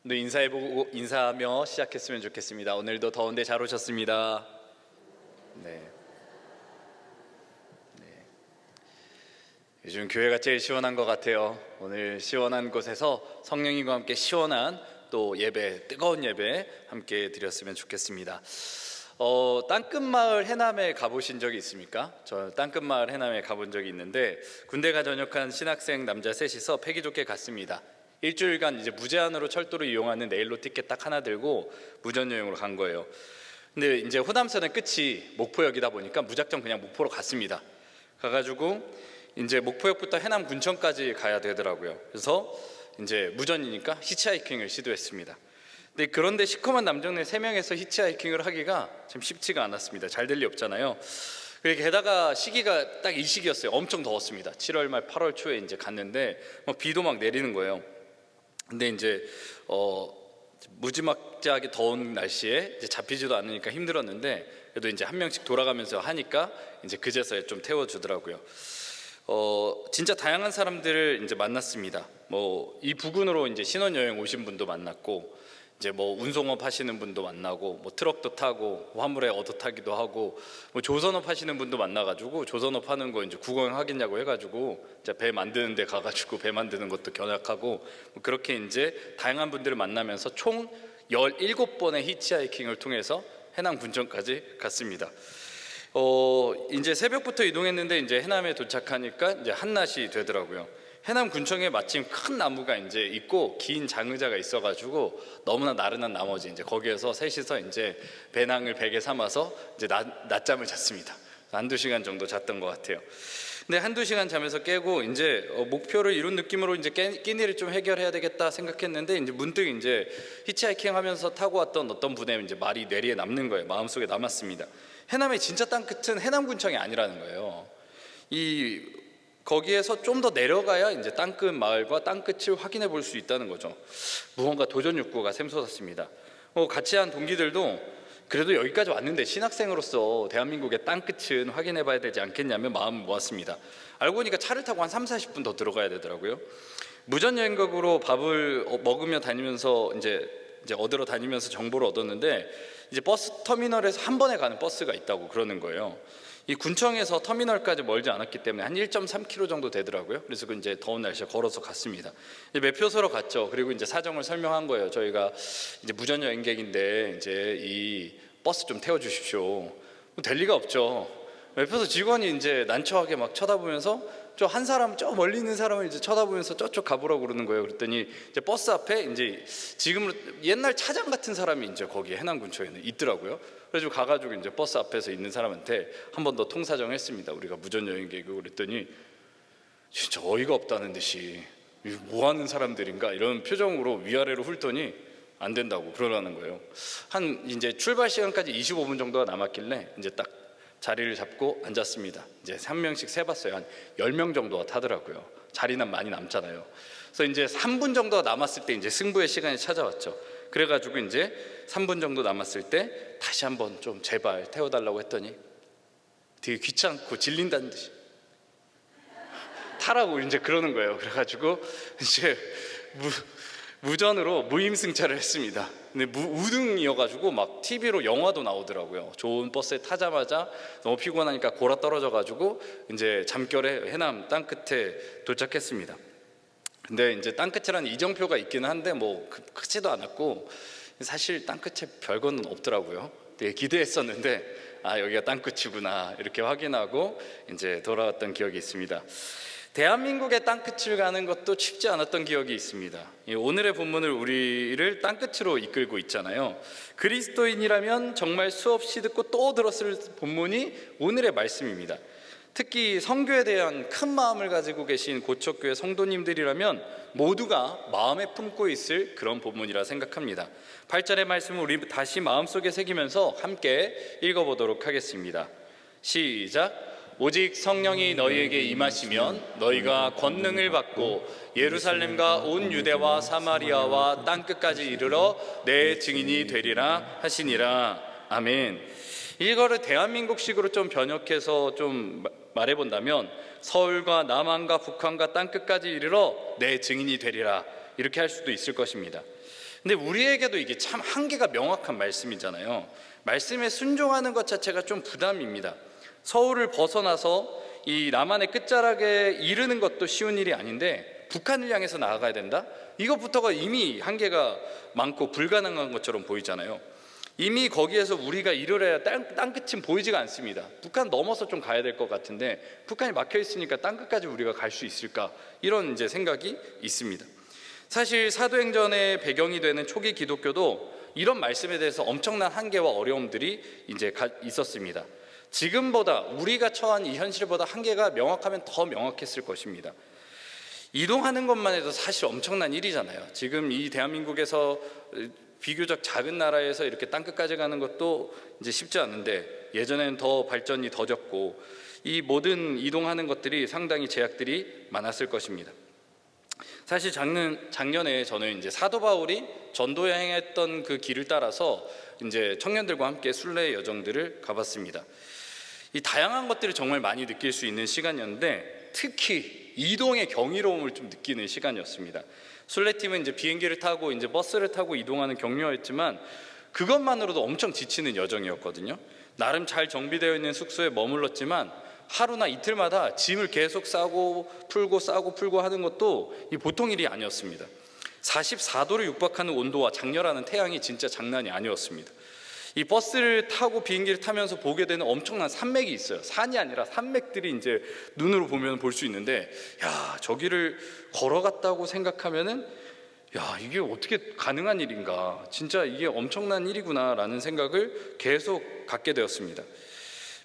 오늘 인사하며 시작했으면 좋겠습니다. 오늘도 더운데 잘 오셨습니다. 네. 요즘 교회가 제일 시원한 것 같아요. 오늘 시원한 곳에서 성령님과 함께 시원한 또 예배, 뜨거운 예배 함께 드렸으면 좋겠습니다. 땅끝마을 해남에 가보신 적이 있습니까? 저 땅끝마을 해남에 가본 적이 있는데 군대가 전역한 신학생 남자 셋이서 패기 좋게 갔습니다. 일주일간 이제 무제한으로 철도를 이용하는 네일로 티켓 딱 하나 들고 무전 여행으로 간 거예요. 근데 이제 호남선의 끝이 목포역이다 보니까 무작정 그냥 목포로 갔습니다. 가가지고 이제 목포역부터 해남 군청까지 가야 되더라고요. 그래서 이제 무전이니까 히치하이킹을 시도했습니다. 근데 그런데 시커먼 남정네 3명에서 히치하이킹을 하기가 참 쉽지가 않았습니다. 잘 될 리 없잖아요. 게다가 시기가 딱 이 시기였어요. 엄청 더웠습니다. 7월 말 8월 초에 이제 갔는데 비도 막 내리는 거예요. 근데 이제 무지막지하게 더운 날씨에 이제 잡히지도 않으니까 힘들었는데 그래도 이제 한 명씩 돌아가면서 하니까 이제 그제서야 좀 태워주더라고요. 진짜 다양한 사람들을 이제 만났습니다. 이 부근으로 이제 신혼여행 오신 분도 만났고, 이제 운송업 하시는 분도 만나고, 트럭도 타고, 화물에 얻어 타기도 하고, 조선업 하시는 분도 만나가지고, 조선업 하는 거 이제 구경하겠냐고 해가지고, 이제 배 만드는 데 가가지고 배 만드는 것도 견학하고, 그렇게 이제 다양한 분들을 만나면서 총 17번의 히치하이킹을 통해서 해남 군청까지 갔습니다. 이제 새벽부터 이동했는데 이제 해남에 도착하니까 이제 한낮이 되더라고요. 해남 군청에 마침 큰 나무가 이제 있고 긴 장의자가 있어가지고 너무나 나른한 나머지 이제 거기에서 셋이서 이제 배낭을 베개 삼아서 이제 낮잠을 잤습니다. 한두 시간 정도 잤던 것 같아요. 근데 한두 시간 자면서 깨고 이제 목표를 이룬 느낌으로 이제 끼니를 좀 해결해야 되겠다 생각했는데 이제 문득 이제 히치하이킹 하면서 타고 왔던 어떤 분의 이제 말이 뇌리에 남는 거예요. 마음속에 남았습니다. 해남의 진짜 땅끝은 해남군청이 아니라는 거예요. 거기에서 좀 더 내려가야 이제 땅끝 마을과 땅끝을 확인해 볼 수 있다는 거죠. 무언가 도전 욕구가 샘솟았습니다. 같이 한 동기들도 그래도 여기까지 왔는데 신학생으로서 대한민국의 땅끝은 확인해 봐야 되지 않겠냐며 마음을 모았습니다. 알고 보니까 차를 타고 한 30-40분 더 들어가야 되더라고요. 무전여행각으로 밥을 먹으며 다니면서 이제 얻으러 다니면서 정보를 얻었는데 이제 버스 터미널에서 한 번에 가는 버스가 있다고 그러는 거예요. 이 군청에서 터미널까지 멀지 않았기 때문에 한 1.3km 정도 되더라고요. 그래서 이제 더운 날씨에 걸어서 갔습니다. 이제 매표소로 갔죠. 그리고 이제 사정을 설명한 거예요. 저희가 이제 무전 여행객인데 이제 이 버스 좀 태워주십시오. 될 리가 없죠. 매표소 직원이 이제 난처하게 막 쳐다보면서 한 사람 저 멀리 있는 사람을 이제 쳐다보면서 저쪽 가보라고 그러는 거예요. 그랬더니 이제 버스 앞에 이제 지금 옛날 차장 같은 사람이 이제 거기 해남군청에는 있더라고요. 그래서 가가지고 이제 버스 앞에서 있는 사람한테 한 번 더 통사정했습니다. 우리가 무전여행객이고 그랬더니 진짜 어이가 없다는 듯이 뭐 하는 사람들인가 이런 표정으로 위아래로 훑더니 안 된다고 그러라는 거예요. 한 이제 출발 시간까지 25분 정도가 남았길래 이제 딱 자리를 잡고 앉았습니다. 이제 3명씩 세봤어요. 한 10명 정도가 타더라고요. 자리는 많이 남잖아요. 그래서 이제 3분 정도가 남았을 때 이제 승부의 시간이 찾아왔죠. 그래가지고 이제 3분 정도 남았을 때 다시 한번 좀 제발 태워달라고 했더니 되게 귀찮고 질린다는 듯이 타라고 이제 그러는 거예요. 그래가지고 이제 무전으로 무임승차를 했습니다. 근데 우등이어가지고 막 TV로 영화도 나오더라고요. 좋은 버스에 타자마자 너무 피곤하니까 골아 떨어져가지고 이제 잠결에 해남 땅끝에 도착했습니다. 근데 이제 땅끝이라는 이정표가 있기는 한데 크지도 않았고 사실 땅끝에 별거는 없더라고요. 되게 기대했었는데 여기가 땅끝이구나 이렇게 확인하고 이제 돌아왔던 기억이 있습니다. 대한민국의 땅끝을 가는 것도 쉽지 않았던 기억이 있습니다. 오늘의 본문을 우리를 땅끝으로 이끌고 있잖아요. 그리스도인이라면 정말 수없이 듣고 또 들었을 본문이 오늘의 말씀입니다. 특히 선교에 대한 큰 마음을 가지고 계신 고척교회 성도님들이라면 모두가 마음에 품고 있을 그런 본문이라 생각합니다. 8절의 말씀을 우리 다시 마음속에 새기면서 함께 읽어보도록 하겠습니다. 시작. 오직 성령이 너희에게 임하시면 너희가 권능을 받고 예루살렘과 온 유대와 사마리아와 땅끝까지 이르러 내 증인이 되리라 하시니라. 아멘. 이거를 대한민국식으로 좀 번역해서 좀 말해본다면 서울과 남한과 북한과 땅끝까지 이르러 내 증인이 되리라 이렇게 할 수도 있을 것입니다. 근데 우리에게도 이게 참 한계가 명확한 말씀이잖아요. 말씀에 순종하는 것 자체가 좀 부담입니다. 서울을 벗어나서 이 남한의 끝자락에 이르는 것도 쉬운 일이 아닌데 북한을 향해서 나아가야 된다? 이것부터가 이미 한계가 많고 불가능한 것처럼 보이잖아요. 이미 거기에서 우리가 이르러야 땅끝은 보이지가 않습니다. 북한 넘어서 좀 가야 될 것 같은데 북한이 막혀 있으니까 땅끝까지 우리가 갈 수 있을까? 이런 이제 생각이 있습니다. 사실 사도행전의 배경이 되는 초기 기독교도 이런 말씀에 대해서 엄청난 한계와 어려움들이 이제 있었습니다. 지금보다 우리가 처한 이 현실보다 한계가 명확하면 더 명확했을 것입니다. 이동하는 것만 해도 사실 엄청난 일이잖아요. 지금 이 대한민국에서 비교적 작은 나라에서 이렇게 땅끝까지 가는 것도 이제 쉽지 않은데 예전에는 더 발전이 더뎠고 이 모든 이동하는 것들이 상당히 제약들이 많았을 것입니다. 사실 작년에 저는 이제 사도 바울이 전도 여행했던 그 길을 따라서 이제 청년들과 함께 순례 여정들을 가봤습니다. 이 다양한 것들을 정말 많이 느낄 수 있는 시간이었는데 특히 이동의 경이로움을 좀 느끼는 시간이었습니다. 순례팀은 이제 비행기를 타고 이제 버스를 타고 이동하는 격려였지만 그것만으로도 엄청 지치는 여정이었거든요. 나름 잘 정비되어 있는 숙소에 머물렀지만 하루나 이틀마다 짐을 계속 싸고 풀고 하는 것도 이 보통 일이 아니었습니다. 44도를 육박하는 온도와 장렬하는 태양이 진짜 장난이 아니었습니다. 이 버스를 타고 비행기를 타면서 보게 되는 엄청난 산맥이 있어요. 산이 아니라 산맥들이 이제 눈으로 보면 볼 수 있는데, 야, 저기를 걸어갔다고 생각하면은, 야, 이게 어떻게 가능한 일인가? 진짜 이게 엄청난 일이구나라는 생각을 계속 갖게 되었습니다.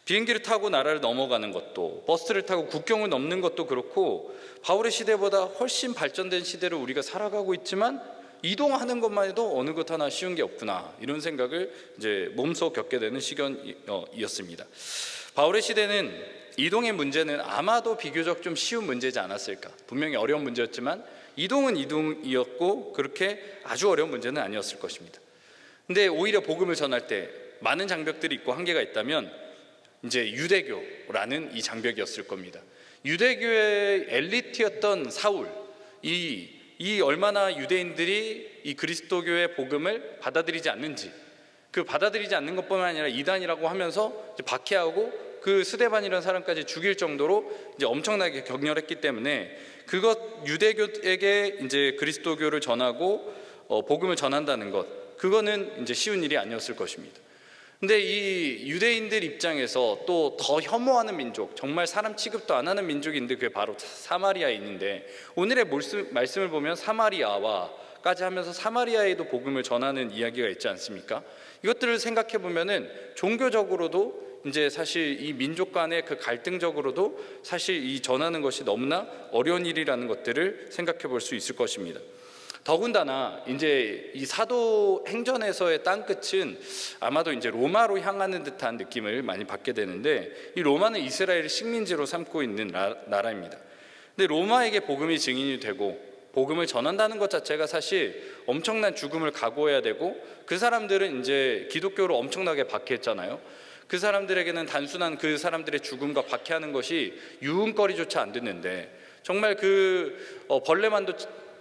비행기를 타고 나라를 넘어가는 것도, 버스를 타고 국경을 넘는 것도 그렇고, 바울의 시대보다 훨씬 발전된 시대를 우리가 살아가고 있지만 이동하는 것만 해도 어느 것 하나 쉬운 게 없구나, 이런 생각을 이제 몸소 겪게 되는 시간이었습니다. 바울의 시대는 이동의 문제는 아마도 비교적 좀 쉬운 문제지 않았을까. 분명히 어려운 문제였지만 이동은 이동이었고 그렇게 아주 어려운 문제는 아니었을 것입니다. 근데 오히려 복음을 전할 때 많은 장벽들이 있고 한계가 있다면 이제 유대교라는 이 장벽이었을 겁니다. 유대교의 엘리트였던 사울, 이 얼마나 유대인들이 이 그리스도교의 복음을 받아들이지 않는지, 그 받아들이지 않는 것뿐만 아니라 이단이라고 하면서 이제 박해하고 그 스데반이라는 사람까지 죽일 정도로 이제 엄청나게 격렬했기 때문에 유대교에게 이제 그리스도교를 전하고 복음을 전한다는 것, 그거는 이제 쉬운 일이 아니었을 것입니다. 근데 이 유대인들 입장에서 또 더 혐오하는 민족, 정말 사람 취급도 안 하는 민족인데 그게 바로 사마리아에 있는데, 오늘의 말씀을 보면 사마리아와까지 하면서 사마리아에도 복음을 전하는 이야기가 있지 않습니까? 이것들을 생각해 보면은 종교적으로도 이제 사실 이 민족 간의 그 갈등적으로도 사실 이 전하는 것이 너무나 어려운 일이라는 것들을 생각해 볼 수 있을 것입니다. 더군다나 이제 이 사도행전에서의 땅끝은 아마도 이제 로마로 향하는 듯한 느낌을 많이 받게 되는데, 이 로마는 이스라엘을 식민지로 삼고 있는 나라입니다. 근데 로마에게 복음이 증인이 되고 복음을 전한다는 것 자체가 사실 엄청난 죽음을 각오해야 되고, 그 사람들은 이제 기독교로 엄청나게 박해했잖아요. 그 사람들에게는 단순한 그 사람들의 죽음과 박해하는 것이 유흥거리조차 안 됐는데, 정말 그 벌레만도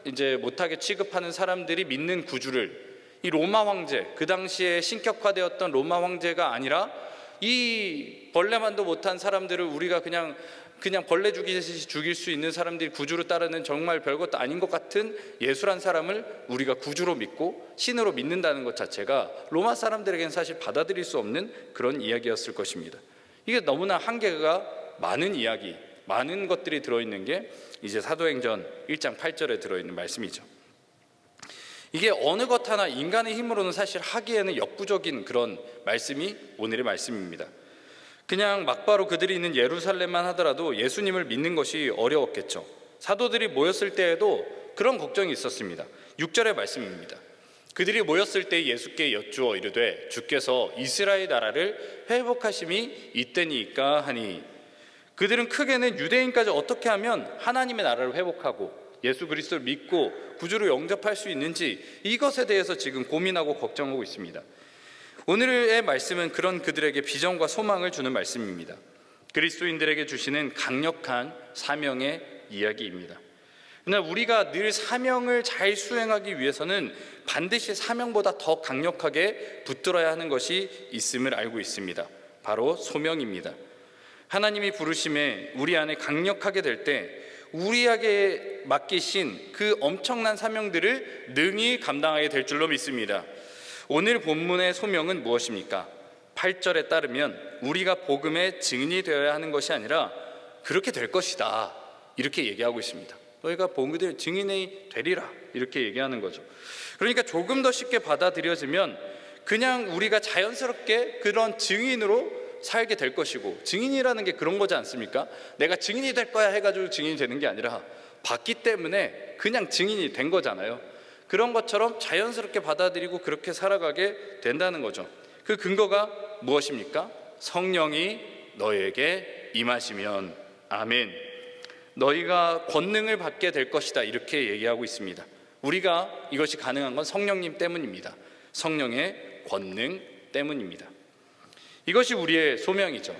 이제 못하게 취급하는 사람들이 믿는 구주를, 이 로마 황제, 그 당시에 신격화되었던 로마 황제가 아니라 이 벌레만도 못한 사람들을 우리가 그냥 벌레 죽이듯이 죽일 수 있는 사람들이 구주로 따르는 정말 별것도 아닌 것 같은 예수란 사람을 우리가 구주로 믿고 신으로 믿는다는 것 자체가 로마 사람들에게는 사실 받아들일 수 없는 그런 이야기였을 것입니다. 이게 너무나 한계가 많은 이야기, 많은 것들이 들어있는 게 이제 사도행전 1장 8절에 들어있는 말씀이죠. 이게 어느 것 하나 인간의 힘으로는 사실 하기에는 역부족인 그런 말씀이 오늘의 말씀입니다. 그냥 막바로 그들이 있는 예루살렘만 하더라도 예수님을 믿는 것이 어려웠겠죠. 사도들이 모였을 때에도 그런 걱정이 있었습니다. 6절의 말씀입니다. 그들이 모였을 때 예수께 여쭈어 이르되 주께서 이스라엘 나라를 회복하심이 이때니까 하니, 그들은 크게는 유대인까지 어떻게 하면 하나님의 나라를 회복하고 예수 그리스도를 믿고 구주로 영접할 수 있는지, 이것에 대해서 지금 고민하고 걱정하고 있습니다. 오늘의 말씀은 그런 그들에게 비전과 소망을 주는 말씀입니다. 그리스도인들에게 주시는 강력한 사명의 이야기입니다. 그러나 우리가 늘 사명을 잘 수행하기 위해서는 반드시 사명보다 더 강력하게 붙들어야 하는 것이 있음을 알고 있습니다. 바로 소명입니다. 하나님이 부르심에 우리 안에 강력하게 될 때 우리에게 맡기신 그 엄청난 사명들을 능히 감당하게 될 줄로 믿습니다. 오늘 본문의 소명은 무엇입니까? 8절에 따르면 우리가 복음의 증인이 되어야 하는 것이 아니라 그렇게 될 것이다, 이렇게 얘기하고 있습니다. 너희가 복음의 증인이 되리라, 이렇게 얘기하는 거죠. 그러니까 조금 더 쉽게 받아들여지면 그냥 우리가 자연스럽게 그런 증인으로 살게 될 것이고, 증인이라는 게 그런 거지 않습니까? 내가 증인이 될 거야 해가지고 증인이 되는 게 아니라 받기 때문에 그냥 증인이 된 거잖아요. 그런 것처럼 자연스럽게 받아들이고 그렇게 살아가게 된다는 거죠. 그 근거가 무엇입니까? 성령이 너에게 임하시면. 아멘. 너희가 권능을 받게 될 것이다, 이렇게 얘기하고 있습니다. 우리가 이것이 가능한 건 성령님 때문입니다. 성령의 권능 때문입니다. 이것이 우리의 소명이죠.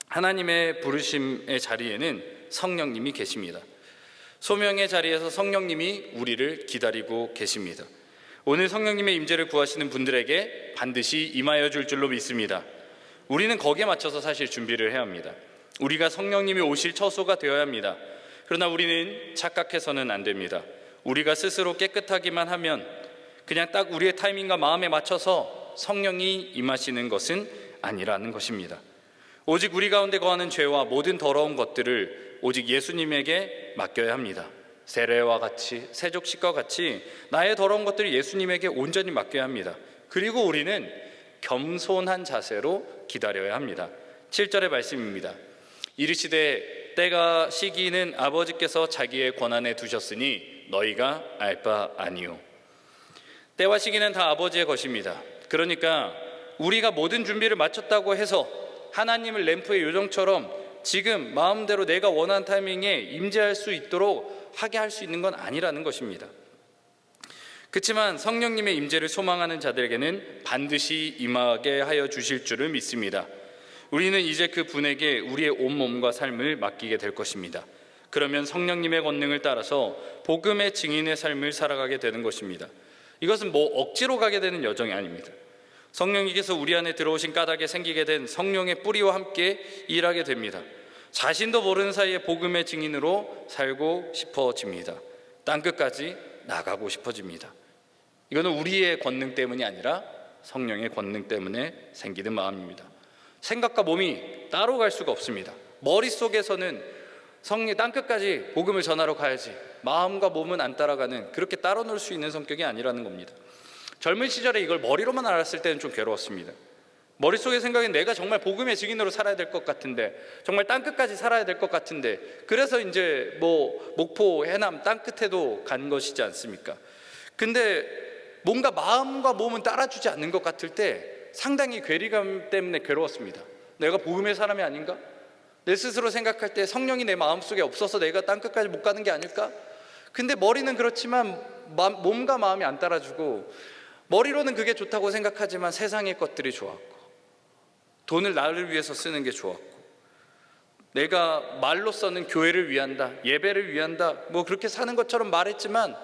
하나님의 부르심의 자리에는 성령님이 계십니다. 소명의 자리에서 성령님이 우리를 기다리고 계십니다. 오늘 성령님의 임재를 구하시는 분들에게 반드시 임하여 줄 줄로 믿습니다. 우리는 거기에 맞춰서 사실 준비를 해야 합니다. 우리가 성령님이 오실 처소가 되어야 합니다. 그러나 우리는 착각해서는 안 됩니다. 우리가 스스로 깨끗하기만 하면, 그냥 딱 우리의 타이밍과 마음에 맞춰서 성령이 임하시는 것은 아니라는 것입니다. 오직 우리 가운데 거하는 죄와 모든 더러운 것들을 오직 예수님에게 맡겨야 합니다. 세례와 같이, 세족식과 같이 나의 더러운 것들을 예수님에게 온전히 맡겨야 합니다. 그리고 우리는 겸손한 자세로 기다려야 합니다. 7절의 말씀입니다. 이르시되 때가 시기는 아버지께서 자기의 권한에 두셨으니 너희가 알 바 아니요. 때와 시기는 다 아버지의 것입니다. 그러니까 우리가 모든 준비를 마쳤다고 해서 하나님을 램프의 요정처럼 지금 마음대로 내가 원하는 타이밍에 임재할 수 있도록 하게 할 수 있는 건 아니라는 것입니다. 그렇지만 성령님의 임재를 소망하는 자들에게는 반드시 임하게 하여 주실 줄을 믿습니다. 우리는 이제 그 분에게 우리의 온몸과 삶을 맡기게 될 것입니다. 그러면 성령님의 권능을 따라서 복음의 증인의 삶을 살아가게 되는 것입니다. 이것은 억지로 가게 되는 여정이 아닙니다. 성령님께서 우리 안에 들어오신 까닭에 생기게 된 성령의 뿌리와 함께 일하게 됩니다. 자신도 모르는 사이에 복음의 증인으로 살고 싶어집니다. 땅끝까지 나가고 싶어집니다. 이거는 우리의 권능 때문이 아니라 성령의 권능 때문에 생기는 마음입니다. 생각과 몸이 따로 갈 수가 없습니다. 머릿속에서는 성령 땅끝까지 복음을 전하러 가야지, 마음과 몸은 안 따라가는, 그렇게 따로 놀 수 있는 성격이 아니라는 겁니다. 젊은 시절에 이걸 머리로만 알았을 때는 좀 괴로웠습니다. 머릿속의 생각은 내가 정말 복음의 증인으로 살아야 될 것 같은데, 정말 땅끝까지 살아야 될 것 같은데, 그래서 이제 목포, 해남 땅끝에도 간 것이지 않습니까? 근데 뭔가 마음과 몸은 따라주지 않는 것 같을 때 상당히 괴리감 때문에 괴로웠습니다. 내가 복음의 사람이 아닌가? 내 스스로 생각할 때 성령이 내 마음속에 없어서 내가 땅끝까지 못 가는 게 아닐까? 근데 머리는 그렇지만 몸과 마음이 안 따라주고, 머리로는 그게 좋다고 생각하지만 세상의 것들이 좋았고, 돈을 나를 위해서 쓰는 게 좋았고, 내가 말로서는 교회를 위한다, 예배를 위한다, 그렇게 사는 것처럼 말했지만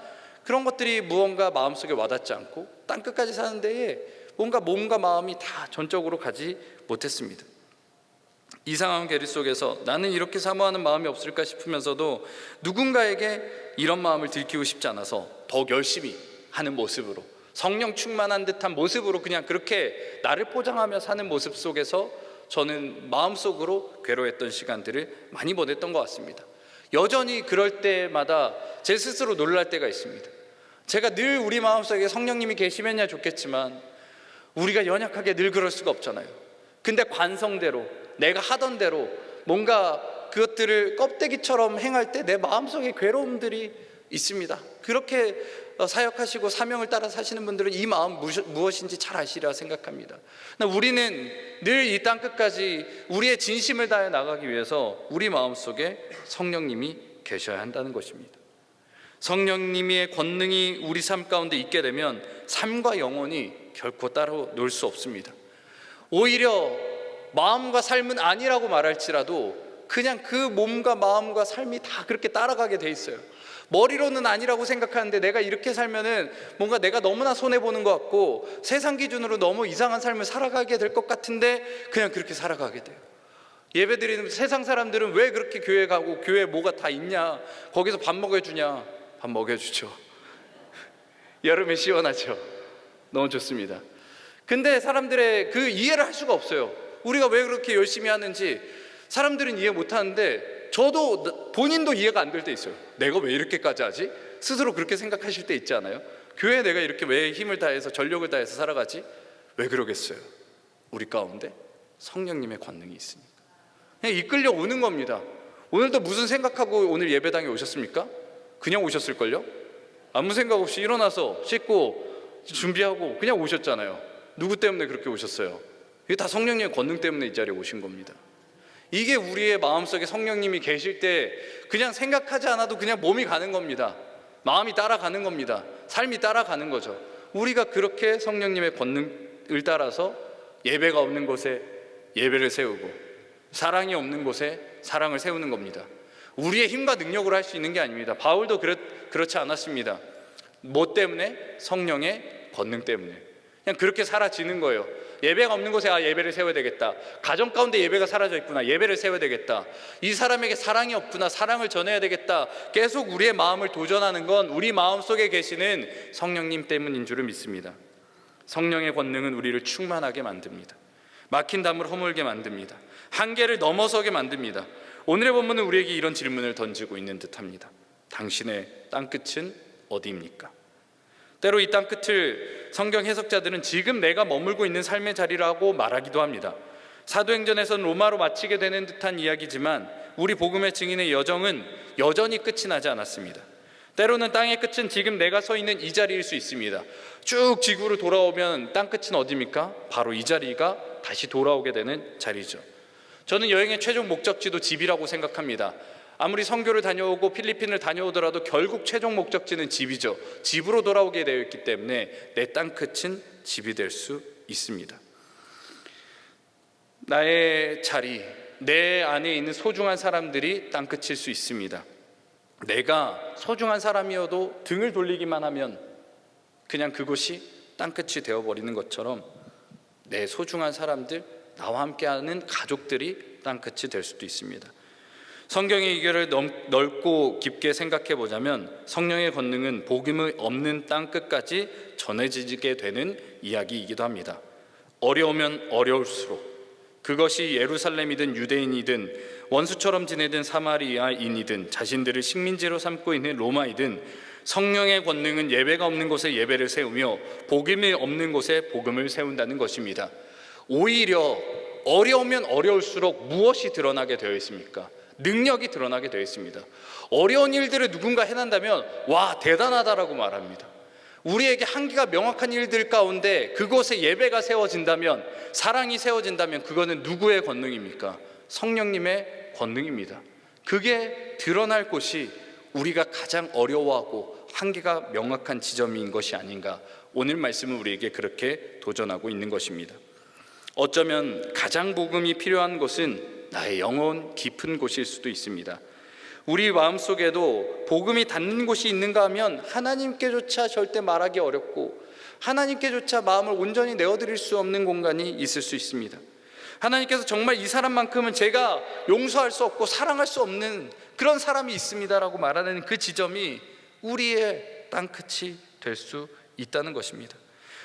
그런 것들이 무언가 마음속에 와닿지 않고 땅끝까지 사는 데에 뭔가 몸과 마음이 다 전적으로 가지 못했습니다. 이상한 괴리 속에서 나는 이렇게 사모하는 마음이 없을까 싶으면서도 누군가에게 이런 마음을 들키고 싶지 않아서 더욱 열심히 하는 모습으로, 성령 충만한 듯한 모습으로 그냥 그렇게 나를 포장하며 사는 모습 속에서 저는 마음속으로 괴로웠던 시간들을 많이 보냈던 것 같습니다. 여전히 그럴 때마다 제 스스로 놀랄 때가 있습니다. 제가 늘 우리 마음속에 성령님이 계시면야 좋겠지만 우리가 연약하게 늘 그럴 수가 없잖아요. 근데 관성대로 내가 하던 대로 뭔가 그것들을 껍데기처럼 행할 때 내 마음속에 괴로움들이 있습니다. 그렇게 사역하시고 사명을 따라 사시는 분들은 이 마음 무엇인지 잘 아시리라 생각합니다. 우리는 늘 이 땅끝까지 우리의 진심을 다해 나가기 위해서 우리 마음속에 성령님이 계셔야 한다는 것입니다. 성령님의 권능이 우리 삶 가운데 있게 되면 삶과 영혼이 결코 따로 놀 수 없습니다. 오히려 마음과 삶은 아니라고 말할지라도 그냥 그 몸과 마음과 삶이 다 그렇게 따라가게 돼 있어요. 머리로는 아니라고 생각하는데 내가 이렇게 살면은 뭔가 내가 너무나 손해보는 것 같고 세상 기준으로 너무 이상한 삶을 살아가게 될 것 같은데 그냥 그렇게 살아가게 돼요. 예배드리는 세상 사람들은 왜 그렇게 교회 가고 교회에 뭐가 다 있냐, 거기서 밥 먹여주냐. 밥 먹여주죠. 여름에 시원하죠. 너무 좋습니다. 근데 사람들의 그 이해를 할 수가 없어요. 우리가 왜 그렇게 열심히 하는지 사람들은 이해 못하는데 저도 본인도 이해가 안 될 때 있어요. 내가 왜 이렇게까지 하지? 스스로 그렇게 생각하실 때 있지 않아요? 교회에 내가 이렇게 왜 힘을 다해서 전력을 다해서 살아가지? 왜 그러겠어요? 우리 가운데 성령님의 권능이 있으니까 그냥 이끌려 오는 겁니다. 오늘도 무슨 생각하고 오늘 예배당에 오셨습니까? 그냥 오셨을걸요? 아무 생각 없이 일어나서 씻고 준비하고 그냥 오셨잖아요. 누구 때문에 그렇게 오셨어요? 이게 다 성령님의 권능 때문에 이 자리에 오신 겁니다. 이게 우리의 마음속에 성령님이 계실 때 그냥 생각하지 않아도 그냥 몸이 가는 겁니다. 마음이 따라가는 겁니다. 삶이 따라가는 거죠. 우리가 그렇게 성령님의 권능을 따라서 예배가 없는 곳에 예배를 세우고 사랑이 없는 곳에 사랑을 세우는 겁니다. 우리의 힘과 능력으로 할 수 있는 게 아닙니다. 바울도 그렇지 않았습니다. 뭐 때문에? 성령의 권능 때문에. 그냥 그렇게 사라지는 거예요. 예배가 없는 곳에 예배를 세워야 되겠다. 가정 가운데 예배가 사라져 있구나. 예배를 세워야 되겠다. 이 사람에게 사랑이 없구나. 사랑을 전해야 되겠다. 계속 우리의 마음을 도전하는 건 우리 마음속에 계시는 성령님 때문인 줄을 믿습니다. 성령의 권능은 우리를 충만하게 만듭니다. 막힌 담을 허물게 만듭니다. 한계를 넘어서게 만듭니다. 오늘의 본문은 우리에게 이런 질문을 던지고 있는 듯합니다. 당신의 땅끝은 어디입니까? 때로 이 땅끝을 성경 해석자들은 지금 내가 머물고 있는 삶의 자리라고 말하기도 합니다. 사도행전에서는 로마로 마치게 되는 듯한 이야기지만 우리 복음의 증인의 여정은 여전히 끝이 나지 않았습니다. 때로는 땅의 끝은 지금 내가 서 있는 이 자리일 수 있습니다. 쭉 지구로 돌아오면 땅끝은 어디입니까? 바로 이 자리가 다시 돌아오게 되는 자리죠. 저는 여행의 최종 목적지도 집이라고 생각합니다. 아무리 선교를 다녀오고 필리핀을 다녀오더라도 결국 최종 목적지는 집이죠. 집으로 돌아오게 되어 있기 때문에 내 땅끝은 집이 될 수 있습니다. 나의 자리, 내 안에 있는 소중한 사람들이 땅끝일 수 있습니다. 내가 소중한 사람이어도 등을 돌리기만 하면 그냥 그곳이 땅끝이 되어버리는 것처럼 내 소중한 사람들, 나와 함께하는 가족들이 땅끝이 될 수도 있습니다. 성경의 이결을 넓고 깊게 생각해 보자면 성령의 권능은 복음이 없는 땅끝까지 전해지게 되는 이야기이기도 합니다. 어려우면 어려울수록 그것이 예루살렘이든 유대인이든 원수처럼 지내든 사마리아인이든 자신들을 식민지로 삼고 있는 로마이든 성령의 권능은 예배가 없는 곳에 예배를 세우며 복음이 없는 곳에 복음을 세운다는 것입니다. 오히려 어려우면 어려울수록 무엇이 드러나게 되어 있습니까? 능력이 드러나게 되어 있습니다. 어려운 일들을 누군가 해낸다면 와 대단하다라고 말합니다. 우리에게 한계가 명확한 일들 가운데 그곳에 예배가 세워진다면, 사랑이 세워진다면 그거는 누구의 권능입니까? 성령님의 권능입니다. 그게 드러날 곳이 우리가 가장 어려워하고 한계가 명확한 지점인 것이 아닌가. 오늘 말씀은 우리에게 그렇게 도전하고 있는 것입니다. 어쩌면 가장 복음이 필요한 곳은 나의 영혼 깊은 곳일 수도 있습니다. 우리 마음속에도 복음이 닿는 곳이 있는가 하면 하나님께조차 절대 말하기 어렵고 하나님께조차 마음을 온전히 내어드릴 수 없는 공간이 있을 수 있습니다. 하나님께서 정말 이 사람만큼은 제가 용서할 수 없고 사랑할 수 없는 그런 사람이 있습니다라고 말하는 그 지점이 우리의 땅끝이 될 수 있다는 것입니다.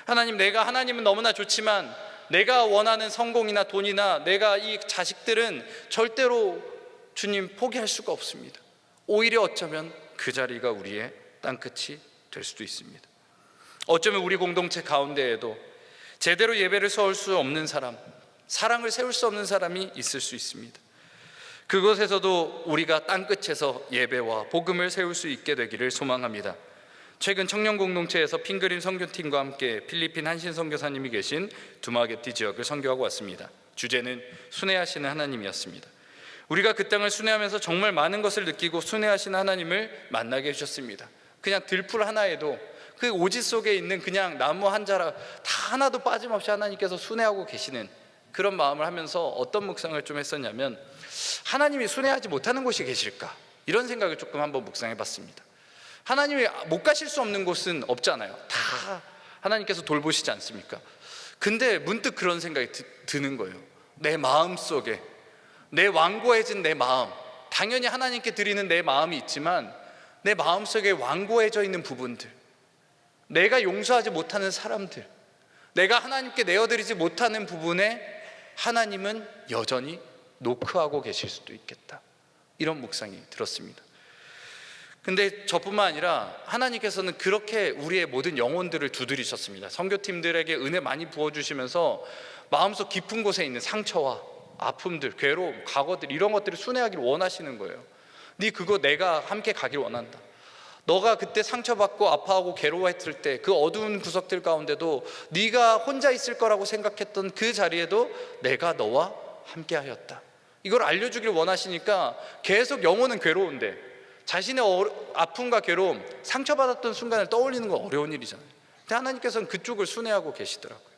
하나님은 너무나 좋지만 내가 원하는 성공이나 돈이나 내가 이 자식들은 절대로 주님 포기할 수가 없습니다. 오히려 어쩌면 그 자리가 우리의 땅끝이 될 수도 있습니다. 어쩌면 우리 공동체 가운데에도 제대로 예배를 세울 수 없는 사람, 사랑을 세울 수 없는 사람이 있을 수 있습니다. 그곳에서도 우리가 땅끝에서 예배와 복음을 세울 수 있게 되기를 소망합니다. 최근 청년 공동체에서 핑그림 선교팀과 함께 필리핀 한신 선교사님이 계신 두마게티 지역을 선교하고 왔습니다. 주제는 순회하시는 하나님이었습니다. 우리가 그 땅을 순회하면서 정말 많은 것을 느끼고 순회하시는 하나님을 만나게 해주셨습니다. 그냥 들풀 하나에도 그 오지 속에 있는 그냥 나무 한 자락 다 하나도 빠짐없이 하나님께서 순회하고 계시는 그런 마음을 하면서 어떤 묵상을 좀 했었냐면 하나님이 순회하지 못하는 곳이 계실까? 이런 생각을 조금 한번 묵상해 봤습니다. 하나님이 못 가실 수 없는 곳은 없잖아요. 다 하나님께서 돌보시지 않습니까? 근데 문득 그런 생각이 드는 거예요. 내 마음 속에, 내 완고해진 내 마음, 당연히 하나님께 드리는 내 마음이 있지만 내 마음 속에 완고해져 있는 부분들, 내가 용서하지 못하는 사람들, 내가 하나님께 내어드리지 못하는 부분에 하나님은 여전히 노크하고 계실 수도 있겠다, 이런 묵상이 들었습니다. 근데 저뿐만 아니라 하나님께서는 그렇게 우리의 모든 영혼들을 두드리셨습니다. 선교팀들에게 은혜 많이 부어주시면서 마음속 깊은 곳에 있는 상처와 아픔들, 괴로움, 과거들, 이런 것들을 순회하기를 원하시는 거예요. 네 그거 내가 함께 가길 원한다. 너가 그때 상처받고 아파하고 괴로워했을 때 그 어두운 구석들 가운데도 네가 혼자 있을 거라고 생각했던 그 자리에도 내가 너와 함께 하였다. 이걸 알려주길 원하시니까 계속 영혼은 괴로운데 자신의 아픔과 괴로움, 상처받았던 순간을 떠올리는 건 어려운 일이잖아요. 근데 하나님께서는 그쪽을 순회하고 계시더라고요.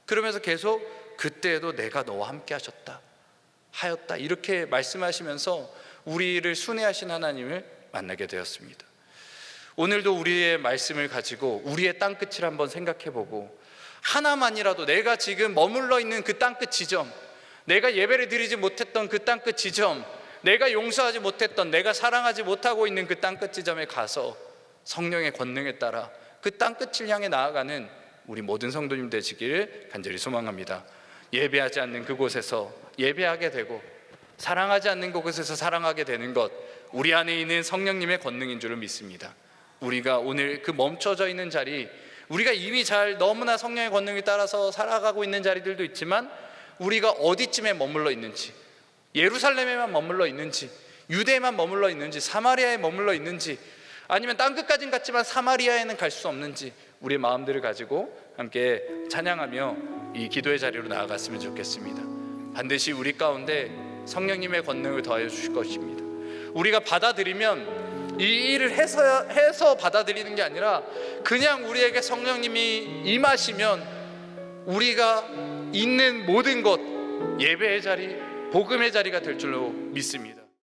그러면서 계속 그때에도 내가 너와 함께 하였다 이렇게 말씀하시면서 우리를 순회하신 하나님을 만나게 되었습니다. 오늘도 우리의 말씀을 가지고 우리의 땅끝을 한번 생각해보고, 하나만이라도 내가 지금 머물러 있는 그 땅끝 지점, 내가 예배를 드리지 못했던 그 땅끝 지점, 내가 용서하지 못했던, 내가 사랑하지 못하고 있는 그 땅끝 지점에 가서 성령의 권능에 따라 그 땅끝을 향해 나아가는 우리 모든 성도님 되시기를 간절히 소망합니다. 예배하지 않는 그곳에서 예배하게 되고, 사랑하지 않는 곳에서 사랑하게 되는 것, 우리 안에 있는 성령님의 권능인 줄을 믿습니다. 우리가 오늘 그 멈춰져 있는 자리, 우리가 이미 잘 너무나 성령의 권능에 따라서 살아가고 있는 자리들도 있지만 우리가 어디쯤에 머물러 있는지, 예루살렘에만 머물러 있는지, 유대에만 머물러 있는지, 사마리아에 머물러 있는지, 아니면 땅끝까지는 갔지만 사마리아에는 갈 수 없는지, 우리의 마음들을 가지고 함께 찬양하며 이 기도의 자리로 나아갔으면 좋겠습니다. 반드시 우리 가운데 성령님의 권능을 더해 주실 것입니다. 우리가 받아들이면 이 일을 해서 받아들이는 게 아니라 그냥 우리에게 성령님이 임하시면 우리가 있는 모든 것, 예배의 자리, 복음의 자리가 될 줄로 믿습니다.